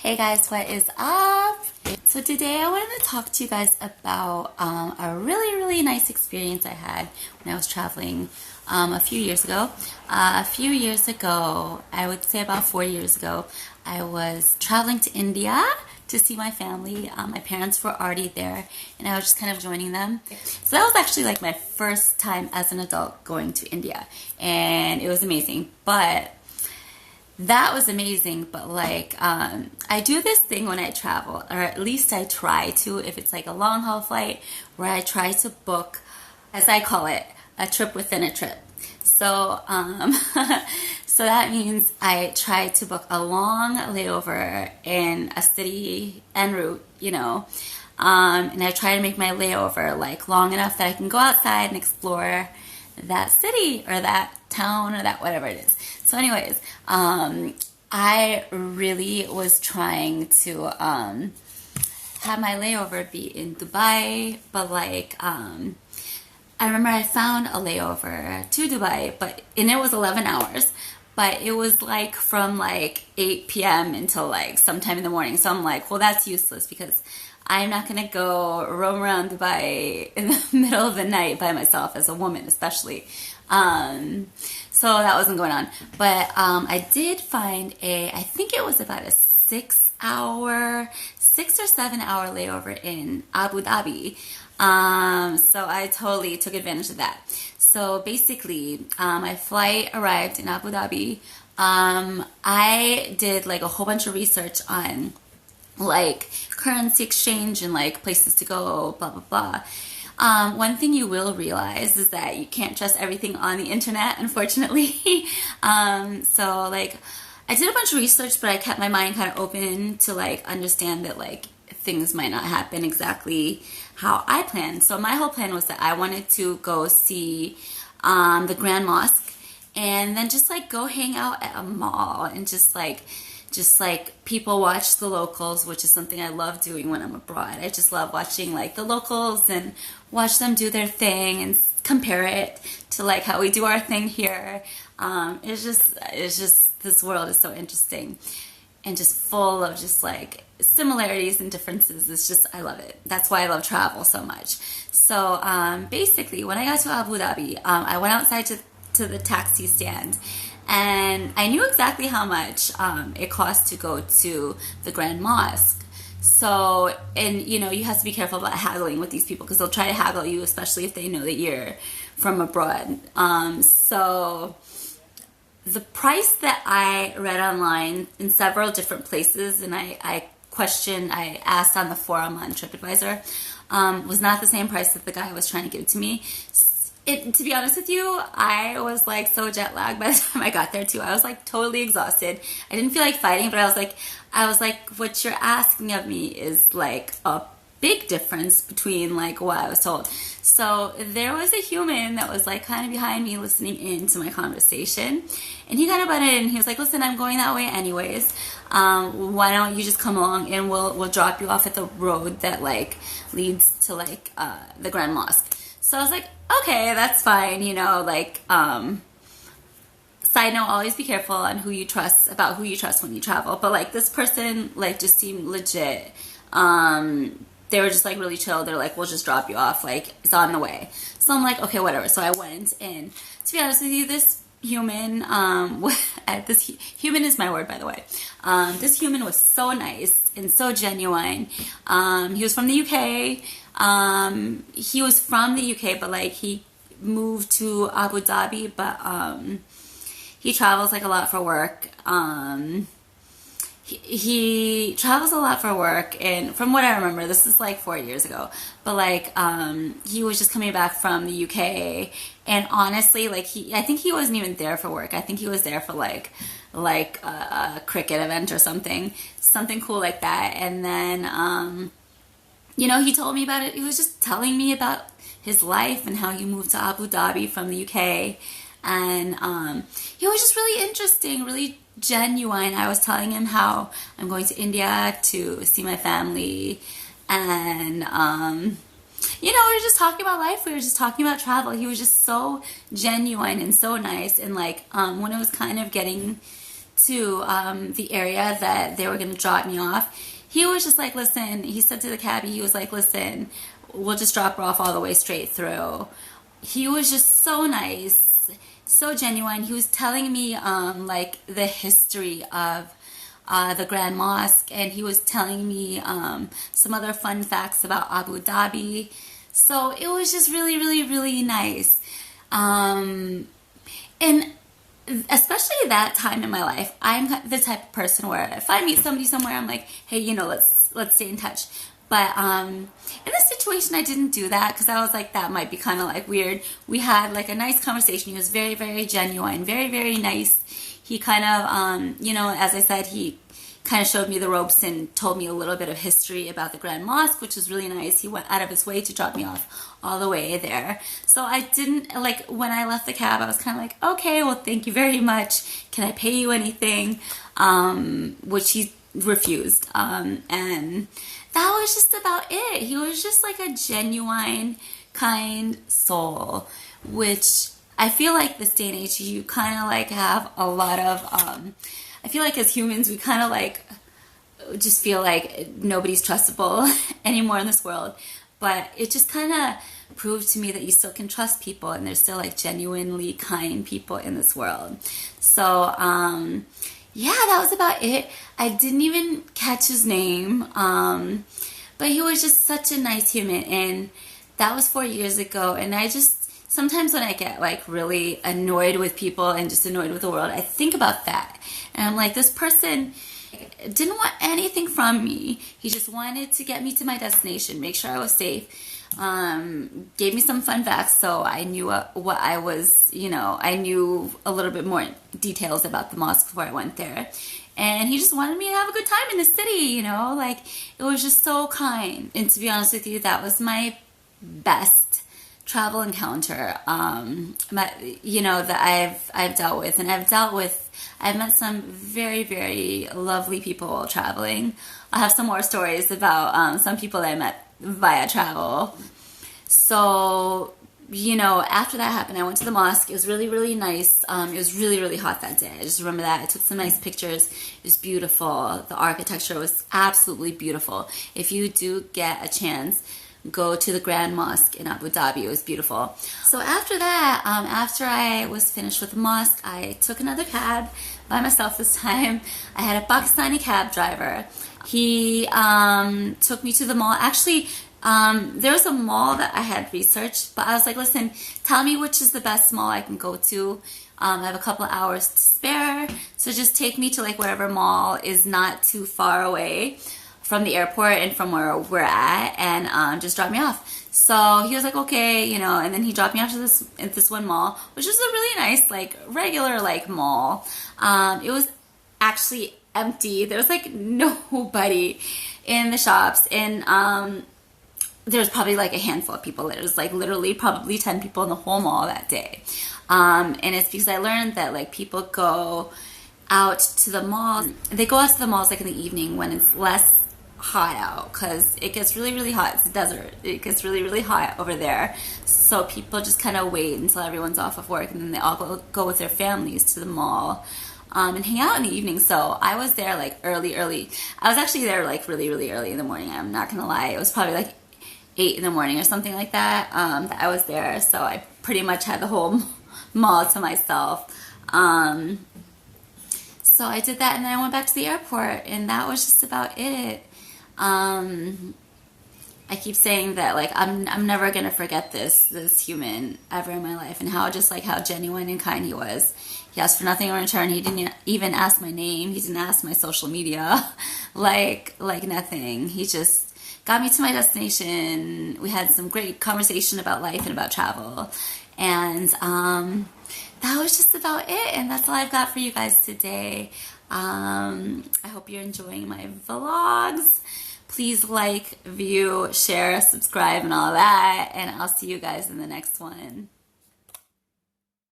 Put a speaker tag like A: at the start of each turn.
A: Hey guys, what is up? So today I wanted to talk to you guys about a really nice experience I had when I was traveling a few years ago. I would say about 4 years ago, I was traveling to India to see my family. My parents were already there and I was just kind of joining them. So that was actually like my first time as an adult going to India, and it was amazing. But that was amazing, but like I do this thing when I travel, or at least I try to, if it's like a long haul flight, where I try to book, as I call it, a trip within a trip. So so that means I try to book a long layover in a city en route, and I try to make my layover like long enough that I can go outside and explore that city or that town or that whatever it is. So anyways, I really was trying to have my layover be in Dubai, but like I remember I found a layover to Dubai, and it was 11 hours, but it was like from like 8 p.m. until like sometime in the morning. So I'm like, well, that's useless because I'm not going to go roam around Dubai in the middle of the night by myself as a woman, especially. So that wasn't going on. But I did find I think it was about a 6 or 7 hour layover in Abu Dhabi. So I totally took advantage of that. So basically, my flight arrived in Abu Dhabi. I did like a whole bunch of research on like currency exchange and like places to go, blah, blah, blah. One thing you will realize is that you can't trust everything on the internet, unfortunately. So like I did a bunch of research, but I kept my mind kind of open to like understand that like things might not happen exactly how I planned. So my whole plan was that I wanted to go see the Grand Mosque and then just like go hang out at a mall and just like people watch the locals, which is something I love doing when I'm abroad. I just love watching like the locals and watch them do their thing and compare it to like how we do our thing here. It's just this world is so interesting and just full of just like similarities and differences. It's just, I love it. That's why I love travel so much. So basically when I got to Abu Dhabi, I went outside to the taxi stand. And I knew exactly how much it cost to go to the Grand Mosque. So, and you have to be careful about haggling with these people because they'll try to haggle you, especially if they know that you're from abroad. So the price that I read online in several different places, and I asked on the forum on TripAdvisor, was not the same price that the guy was trying to give to me. To be honest with you, I was like so jet lagged by the time I got there too. I was like totally exhausted. I didn't feel like fighting, but I was like, what you're asking of me is like a big difference between like what I was told. So there was a human that was like kind of behind me listening into my conversation, and he kind of butted in and he was like, listen, I'm going that way anyways. Why don't you just come along and we'll drop you off at the road that like leads to like the Grand Mosque. So I was like, okay, that's fine, side note, always be careful on who you trust when you travel. But like this person like just seemed legit. They were just like really chill. They're like, we'll just drop you off, like it's on the way. So I'm like, okay, whatever. So I went, and to be honest with you, this human, human is my word, by the way. This human was so nice and so genuine. He was from the UK. He was from the UK, but like he moved to Abu Dhabi, but he travels like a lot for work. He travels a lot for work, and from what I remember, this is like 4 years ago, but like he was just coming back from the UK, and honestly, like I think he wasn't even there for work. I think he was there for like a cricket event or something cool like that. And then he told me about it. He was just telling me about his life and how he moved to Abu Dhabi from the UK, and he was just really interesting, really genuine. I was telling him how I'm going to India to see my family, and we were just talking about life. We were just talking about travel. He was just so genuine and so nice, and like when it was kind of getting to the area that they were going to drop me off, he was just like, listen, he said to the cabbie, he was like, listen, we'll just drop her off all the way straight through. He was just so nice, so genuine. He was telling me like the history of the Grand Mosque, and he was telling me some other fun facts about Abu Dhabi. So it was just really, really, really nice. And especially that time in my life, I'm the type of person where if I meet somebody somewhere, I'm like, hey, you know, let's stay in touch. But in this situation, I didn't do that because I was like, that might be kind of like weird. We had like a nice conversation. He was very, very genuine, very, very nice. He kind of, you know, as I said, he kind of showed me the ropes and told me a little bit of history about the Grand Mosque, which was really nice. He went out of his way to drop me off all the way there. So I didn't, like, when I left the cab, I was kind of like, okay, well, thank you very much. Can I pay you anything? Which he refused. And that was just about it. He was just like a genuine, kind soul, which I feel like this day and age, you kind of like have a lot of, I feel like as humans, we kind of like just feel like nobody's trustable anymore in this world. But it just kind of proved to me that you still can trust people, and there's still like genuinely kind people in this world. So, yeah, that was about it. I didn't even catch his name, but he was just such a nice human, and that was 4 years ago. And I just, sometimes when I get like really annoyed with people and just annoyed with the world, I think about that. And I'm like, this person didn't want anything from me. He just wanted to get me to my destination, make sure I was safe. Gave me some fun facts so I knew what I was, you know, I knew a little bit more details about the mosque before I went there. And he just wanted me to have a good time in the city, you know, like it was just so kind. And to be honest with you, that was my best travel encounter, you know, that I've dealt with. And I've met some very, very lovely people while traveling. I have some more stories about some people that I met via travel. So, you know, after that happened, I went to the mosque. It was really, really nice. It was really, really hot that day. I just remember that. I took some nice pictures. It was beautiful. The architecture was absolutely beautiful. If you do get a chance, go to the Grand Mosque in Abu Dhabi. It was beautiful. So after that, after I was finished with the mosque, I took another cab by myself this time. I had a Pakistani cab driver. He took me to the mall. Actually, there was a mall that I had researched, but I was like, listen, tell me which is the best mall I can go to. I have a couple of hours to spare, so just take me to like whatever mall is not too far away from the airport and from where we're at, and just drop me off. So he was like, okay, you know, and then he dropped me off to this one mall, which was a really nice, like, regular, like, mall. It was actually empty. There was, like, nobody in the shops, and there was probably, like, a handful of people. There was, like, literally probably 10 people in the whole mall that day. And it's because I learned that, like, people go out to the malls. They go out to the malls, like, in the evening when it's less hot out, because it gets really, really hot. It's a desert. It gets really, really hot over there. So people just kind of wait until everyone's off of work, and then they all go with their families to the mall and hang out in the evening. So I was there like early. I was actually there like really, really early in the morning. I'm not gonna lie. It was probably like 8 in the morning or something like that that I was there. So I pretty much had the whole mall to myself. So I did that, and then I went back to the airport, and that was just about it. I keep saying that, like, I'm never gonna forget this human ever in my life, and how genuine and kind he was. He asked for nothing in return. He didn't even ask my name. He didn't ask my social media, like nothing. He just got me to my destination. We had some great conversation about life and about travel, and that was just about it. And that's all I've got for you guys today. I hope you're enjoying my vlogs. Please like, view, share, subscribe, and all that. And I'll see you guys in the next one.